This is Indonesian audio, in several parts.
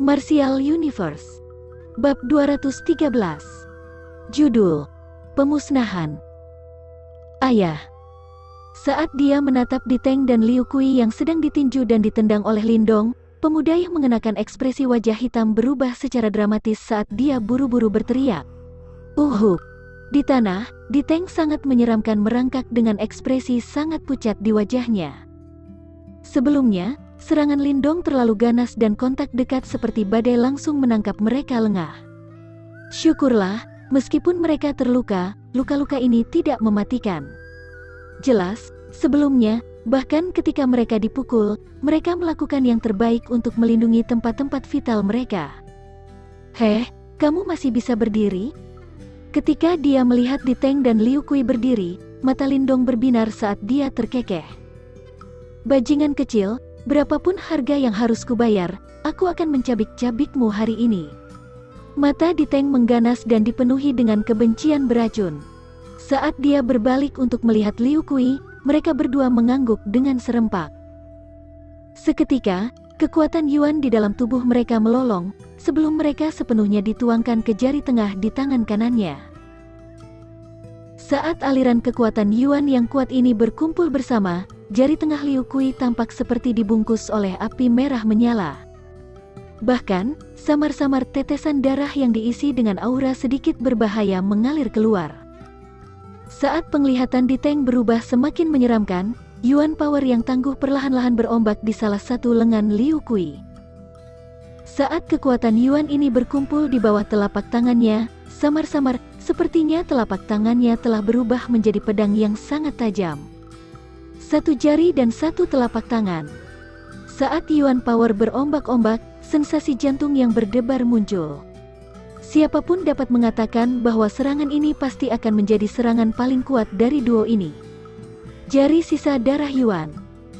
Martial Universe. Bab 213. Judul: Pemusnahan. Ayah. Saat dia menatap Diteng dan Liu Kui yang sedang ditinju dan ditendang oleh Lindong, pemuda yang mengenakan ekspresi wajah hitam berubah secara dramatis saat dia buru-buru berteriak. Di tanah, Diteng sangat menyeramkan merangkak dengan ekspresi sangat pucat di wajahnya. Sebelumnya, serangan Lindong terlalu ganas dan kontak dekat seperti badai langsung menangkap mereka lengah. Syukurlah, meskipun mereka terluka, luka-luka ini tidak mematikan. Jelas, sebelumnya, bahkan ketika mereka dipukul, mereka melakukan yang terbaik untuk melindungi tempat-tempat vital mereka. "Heh, kamu masih bisa berdiri?" Ketika dia melihat Diteng dan Liu Kui berdiri, mata Lindong berbinar saat dia terkekeh. "Bajingan kecil, berapapun harga yang harus kubayar, aku akan mencabik-cabikmu hari ini." Mata Diteng mengganas dan dipenuhi dengan kebencian beracun. Saat dia berbalik untuk melihat Liu Kui, mereka berdua mengangguk dengan serempak. Seketika, kekuatan Yuan di dalam tubuh mereka melolong, sebelum mereka sepenuhnya dituangkan ke jari tengah di tangan kanannya. Saat aliran kekuatan Yuan yang kuat ini berkumpul bersama, jari tengah Liu Kui tampak seperti dibungkus oleh api merah menyala. Bahkan, samar-samar tetesan darah yang diisi dengan aura sedikit berbahaya mengalir keluar. Saat penglihatan Diteng berubah semakin menyeramkan, Yuan power yang tangguh perlahan-lahan berombak di salah satu lengan Liu Kui. Saat kekuatan Yuan ini berkumpul di bawah telapak tangannya, samar-samar, sepertinya telapak tangannya telah berubah menjadi pedang yang sangat tajam. Satu jari dan satu telapak tangan. Saat Yuan power berombak-ombak, sensasi jantung yang berdebar muncul. Siapapun dapat mengatakan bahwa serangan ini pasti akan menjadi serangan paling kuat dari duo ini. Jari sisa darah Yuan.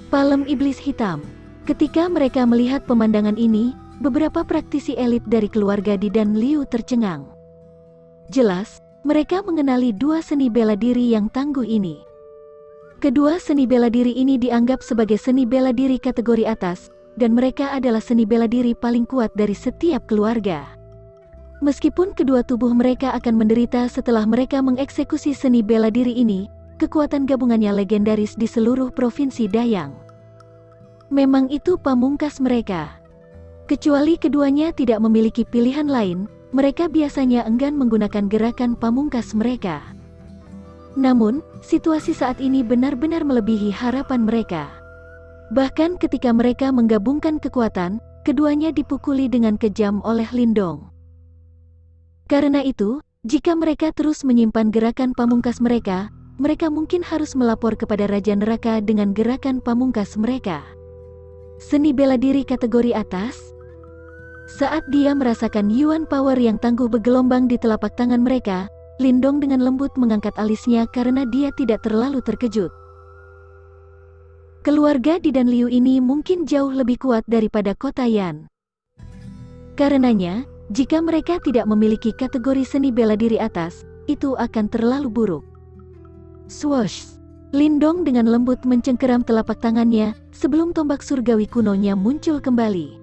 Palem iblis hitam. Ketika mereka melihat pemandangan ini, beberapa praktisi elit dari keluarga Di dan Liu tercengang. Jelas, mereka mengenali dua seni bela diri yang tangguh ini. Kedua seni bela diri ini dianggap sebagai seni bela diri kategori atas, dan mereka adalah seni bela diri paling kuat dari setiap keluarga. Meskipun kedua tubuh mereka akan menderita setelah mereka mengeksekusi seni bela diri ini, kekuatan gabungannya legendaris di seluruh provinsi Dayang. Memang itu pamungkas mereka. Kecuali keduanya tidak memiliki pilihan lain, mereka biasanya enggan menggunakan gerakan pamungkas mereka. Namun, situasi saat ini benar-benar melebihi harapan mereka. Bahkan ketika mereka menggabungkan kekuatan, keduanya dipukuli dengan kejam oleh Lindong. Karena itu, jika mereka terus menyimpan gerakan pamungkas mereka, mereka mungkin harus melapor kepada Raja Neraka dengan gerakan pamungkas mereka. Seni bela diri kategori atas. Saat dia merasakan Yuan power yang tangguh bergelombang di telapak tangan mereka, Lindong dengan lembut mengangkat alisnya karena dia tidak terlalu terkejut. Keluarga Di dan Liu ini mungkin jauh lebih kuat daripada kota Yan. Karenanya, jika mereka tidak memiliki kategori seni bela diri atas, itu akan terlalu buruk. Swoosh! Lindong dengan lembut mencengkeram telapak tangannya, sebelum tombak surgawi kunonya muncul kembali.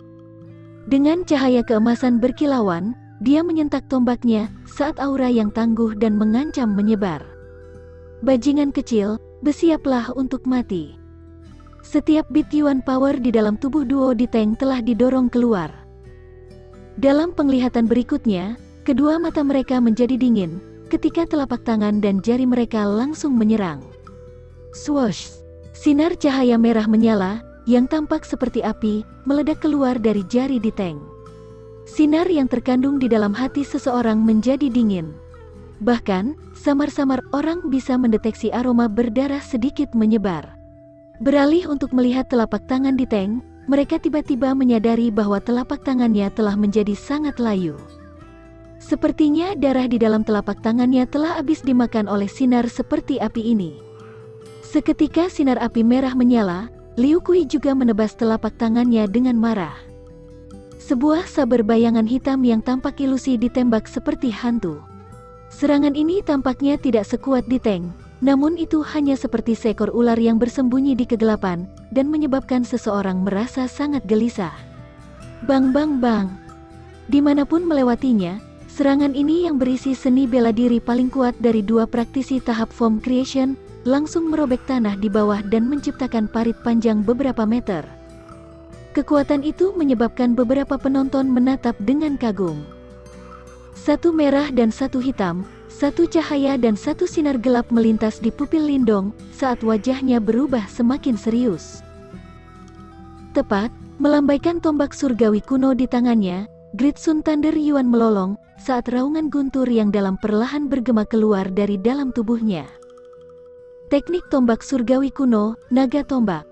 Dengan cahaya keemasan berkilauan, dia menyentak tombaknya, saat aura yang tangguh dan mengancam menyebar. "Bajingan kecil, bersiaplah untuk mati." Setiap bit Yuan power di dalam tubuh duo Diteng telah didorong keluar. Dalam penglihatan berikutnya, kedua mata mereka menjadi dingin, ketika telapak tangan dan jari mereka langsung menyerang. Swoosh! Sinar cahaya merah menyala, yang tampak seperti api, meledak keluar dari jari Diteng. Sinar yang terkandung di dalam hati seseorang menjadi dingin. Bahkan, samar-samar orang bisa mendeteksi aroma berdarah sedikit menyebar. Beralih untuk melihat telapak tangan Diteng, mereka tiba-tiba menyadari bahwa telapak tangannya telah menjadi sangat layu. Sepertinya darah di dalam telapak tangannya telah habis dimakan oleh sinar seperti api ini. Seketika sinar api merah menyala, Liu Kui juga menebas telapak tangannya dengan marah. Sebuah saber bayangan hitam yang tampak ilusi ditembak seperti hantu. Serangan ini tampaknya tidak sekuat Diteng, namun itu hanya seperti seekor ular yang bersembunyi di kegelapan, dan menyebabkan seseorang merasa sangat gelisah. Bang bang bang, Dimanapun melewatinya, serangan ini yang berisi seni bela diri paling kuat dari dua praktisi tahap form creation, langsung merobek tanah di bawah dan menciptakan parit panjang beberapa meter. Kekuatan itu menyebabkan beberapa penonton menatap dengan kagum. Satu merah dan satu hitam, satu cahaya dan satu sinar gelap melintas di pupil Lindong saat wajahnya berubah semakin serius. Tepat, melambaikan tombak surgawi kuno di tangannya, Great Sun Thunder Yuan melolong saat raungan guntur yang dalam perlahan bergema keluar dari dalam tubuhnya. Teknik tombak surgawi kuno, naga tombak.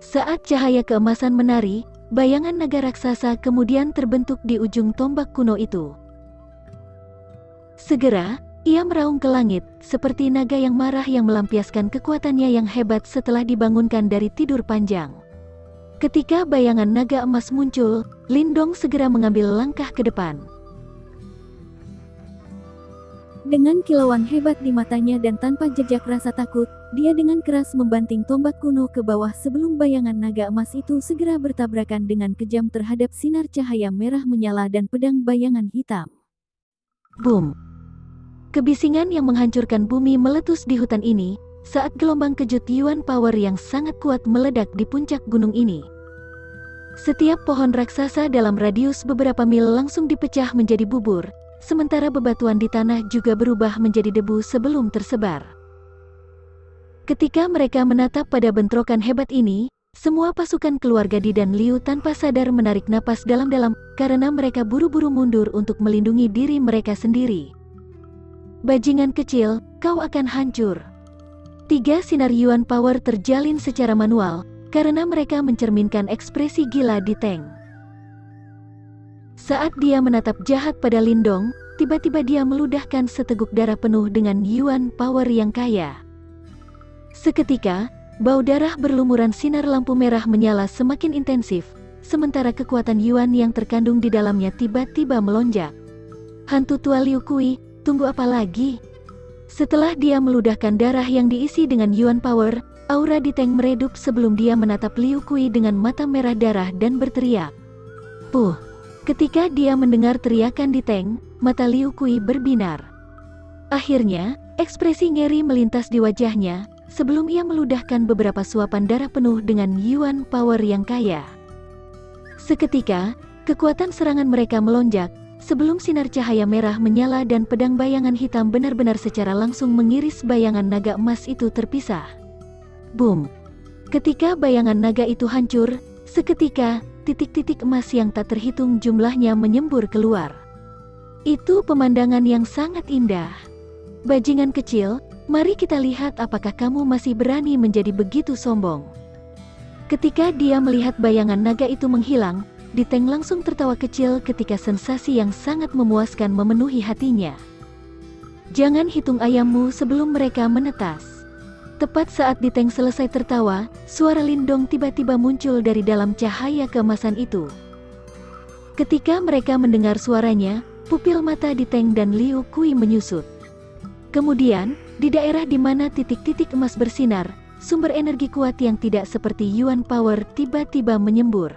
Saat cahaya keemasan menari, bayangan naga raksasa kemudian terbentuk di ujung tombak kuno itu. Segera, ia meraung ke langit, seperti naga yang marah yang melampiaskan kekuatannya yang hebat setelah dibangunkan dari tidur panjang. Ketika bayangan naga emas muncul, Lindong segera mengambil langkah ke depan. Dengan kilauan hebat di matanya dan tanpa jejak rasa takut, dia dengan keras membanting tombak kuno ke bawah sebelum bayangan naga emas itu segera bertabrakan dengan kejam terhadap sinar cahaya merah menyala dan pedang bayangan hitam. Boom! Kebisingan yang menghancurkan bumi meletus di hutan ini, saat gelombang kejut Yuan Power yang sangat kuat meledak di puncak gunung ini. Setiap pohon raksasa dalam radius beberapa mil langsung dipecah menjadi bubur, sementara bebatuan di tanah juga berubah menjadi debu sebelum tersebar. Ketika mereka menatap pada bentrokan hebat ini, semua pasukan keluarga Di dan Liu tanpa sadar menarik napas dalam-dalam, karena mereka buru-buru mundur untuk melindungi diri mereka sendiri. Bajingan kecil, kau akan hancur. 3 sinar Yuan Power terjalin secara manual, karena mereka mencerminkan ekspresi gila di Teng. Saat dia menatap jahat pada Lindong, tiba-tiba dia meludahkan seteguk darah penuh dengan Yuan Power yang kaya. Seketika, bau darah berlumuran sinar lampu merah menyala semakin intensif, sementara kekuatan Yuan yang terkandung di dalamnya tiba-tiba melonjak. Hantu tua Liu Kui, tunggu apa lagi? Setelah dia meludahkan darah yang diisi dengan Yuan Power, aura di Teng meredup sebelum dia menatap Liu Kui dengan mata merah darah dan berteriak. Puh! Ketika dia mendengar teriakan di Teng, mata Liu Kui berbinar. Akhirnya, ekspresi ngeri melintas di wajahnya, sebelum ia meludahkan beberapa suapan darah penuh dengan Yuan Power yang kaya. Seketika, kekuatan serangan mereka melonjak, sebelum sinar cahaya merah menyala dan pedang bayangan hitam benar-benar secara langsung mengiris bayangan naga emas itu terpisah. Boom! Ketika bayangan naga itu hancur, seketika, titik-titik emas yang tak terhitung jumlahnya menyembur keluar. Itu pemandangan yang sangat indah. Bajingan kecil, mari kita lihat apakah kamu masih berani menjadi begitu sombong. Ketika dia melihat bayangan naga itu menghilang, Di Teng langsung tertawa kecil ketika sensasi yang sangat memuaskan memenuhi hatinya. Jangan hitung ayammu sebelum mereka menetas. Tepat saat Di Teng selesai tertawa, suara Lindong tiba-tiba muncul dari dalam cahaya keemasan itu. Ketika mereka mendengar suaranya, pupil mata Di Teng dan Liu Kui menyusut. Kemudian, di daerah di mana titik-titik emas bersinar, sumber energi kuat yang tidak seperti Yuan Power tiba-tiba menyembur.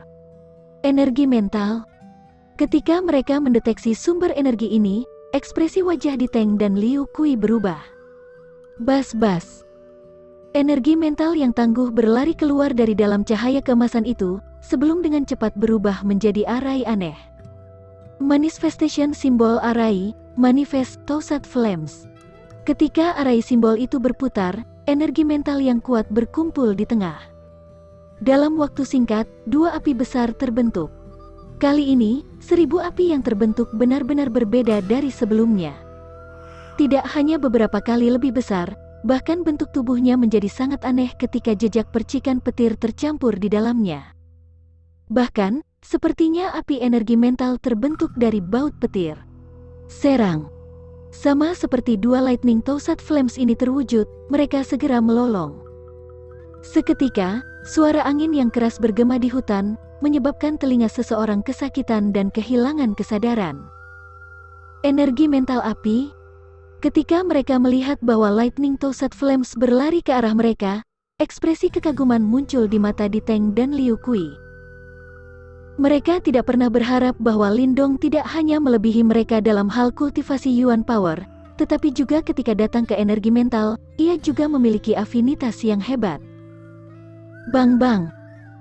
Energi mental. Ketika mereka mendeteksi sumber energi ini, ekspresi wajah Di Teng dan Liu Kui berubah. Bas-bas. Energi mental yang tangguh berlari keluar dari dalam cahaya keemasan itu, sebelum dengan cepat berubah menjadi arai aneh. Manifestation simbol arai, manifest Toussaint Flames. Ketika arai simbol itu berputar, energi mental yang kuat berkumpul di tengah. Dalam waktu singkat, 2 api besar terbentuk. Kali ini, 1000 api yang terbentuk benar-benar berbeda dari sebelumnya. Tidak hanya beberapa kali lebih besar, bahkan bentuk tubuhnya menjadi sangat aneh ketika jejak percikan petir tercampur di dalamnya. Bahkan, sepertinya api energi mental terbentuk dari baut petir. Serang. Sama seperti 2 Lightning Toussaint Flames ini terwujud, mereka segera melolong. Seketika, suara angin yang keras bergema di hutan, menyebabkan telinga seseorang kesakitan dan kehilangan kesadaran. Energi mental api. Ketika mereka melihat bahwa Lightning Toussaint Flames berlari ke arah mereka, ekspresi kekaguman muncul di mata Di Teng dan Liu Kui. Mereka tidak pernah berharap bahwa Lindong tidak hanya melebihi mereka dalam hal kultivasi Yuan Power, tetapi juga ketika datang ke energi mental, ia juga memiliki afinitas yang hebat. Bang-bang.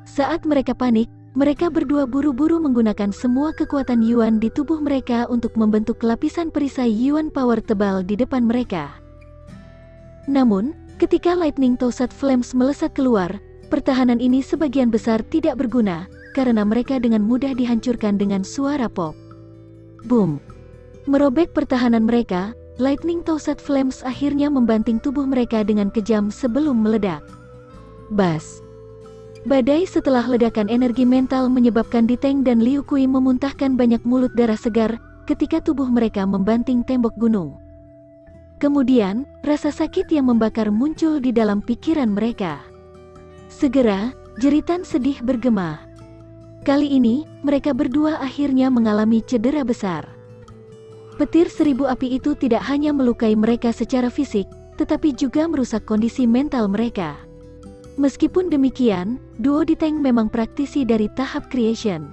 Saat mereka panik, mereka berdua buru-buru menggunakan semua kekuatan Yuan di tubuh mereka untuk membentuk lapisan perisai Yuan Power tebal di depan mereka. Namun, ketika Lightning Tossat Flames melesat keluar, pertahanan ini sebagian besar tidak berguna, karena mereka dengan mudah dihancurkan dengan suara pop. Boom! Merobek pertahanan mereka, Lightning Tossat Flames akhirnya membanting tubuh mereka dengan kejam sebelum meledak. Bas! Badai setelah ledakan energi mental menyebabkan Diteng dan Liu Kui memuntahkan banyak mulut darah segar ketika tubuh mereka membanting tembok gunung. Kemudian, rasa sakit yang membakar muncul di dalam pikiran mereka. Segera, jeritan sedih bergema. Kali ini, mereka berdua akhirnya mengalami cedera besar. Petir 1000 api itu tidak hanya melukai mereka secara fisik, tetapi juga merusak kondisi mental mereka. Meskipun demikian, duo Diteng memang praktisi dari tahap creation.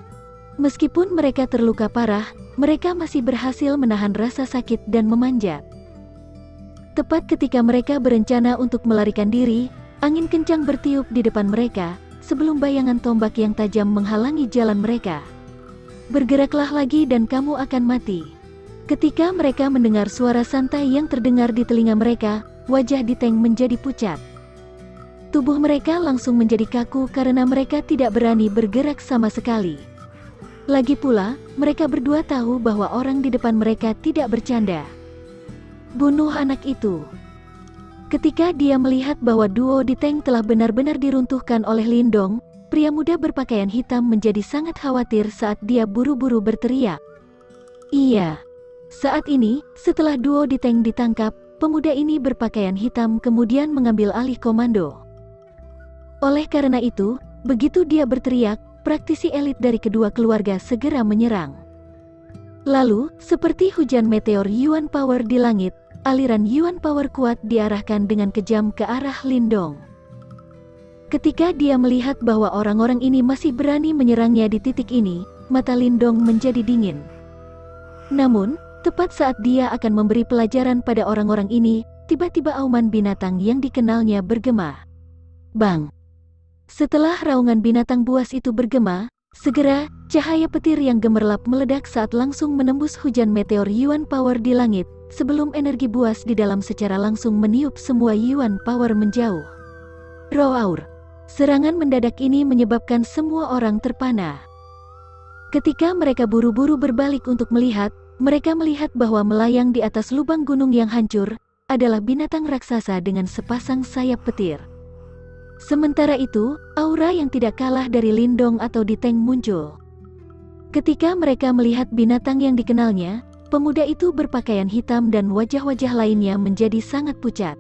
Meskipun mereka terluka parah, mereka masih berhasil menahan rasa sakit dan memanjat. Tepat ketika mereka berencana untuk melarikan diri, angin kencang bertiup di depan mereka, sebelum bayangan tombak yang tajam menghalangi jalan mereka. Bergeraklah lagi dan kamu akan mati. Ketika mereka mendengar suara santai yang terdengar di telinga mereka, wajah Diteng menjadi pucat. Tubuh mereka langsung menjadi kaku karena mereka tidak berani bergerak sama sekali. Lagi pula, mereka berdua tahu bahwa orang di depan mereka tidak bercanda. Bunuh anak itu. Ketika dia melihat bahwa duo Diteng telah benar-benar diruntuhkan oleh Lindong, pria muda berpakaian hitam menjadi sangat khawatir saat dia buru-buru berteriak. Iya. Saat ini, setelah duo Diteng ditangkap, pemuda ini berpakaian hitam kemudian mengambil alih komando. Oleh karena itu, begitu dia berteriak, praktisi elit dari kedua keluarga segera menyerang. Lalu, seperti hujan meteor Yuan Power di langit, aliran Yuan Power kuat diarahkan dengan kejam ke arah Lindong. Ketika dia melihat bahwa orang-orang ini masih berani menyerangnya di titik ini, mata Lindong menjadi dingin. Namun, tepat saat dia akan memberi pelajaran pada orang-orang ini, tiba-tiba auman binatang yang dikenalnya bergema. Bang! Setelah raungan binatang buas itu bergema, segera, cahaya petir yang gemerlap meledak saat langsung menembus hujan meteor Yuan Power di langit, sebelum energi buas di dalam secara langsung meniup semua Yuan Power menjauh. Roar! Serangan mendadak ini menyebabkan semua orang terpana. Ketika mereka buru-buru berbalik untuk melihat, mereka melihat bahwa melayang di atas lubang gunung yang hancur, adalah binatang raksasa dengan sepasang sayap petir. Sementara itu, aura yang tidak kalah dari Lindong atau Diteng muncul. Ketika mereka melihat binatang yang dikenalnya, pemuda itu berpakaian hitam dan wajah-wajah lainnya menjadi sangat pucat.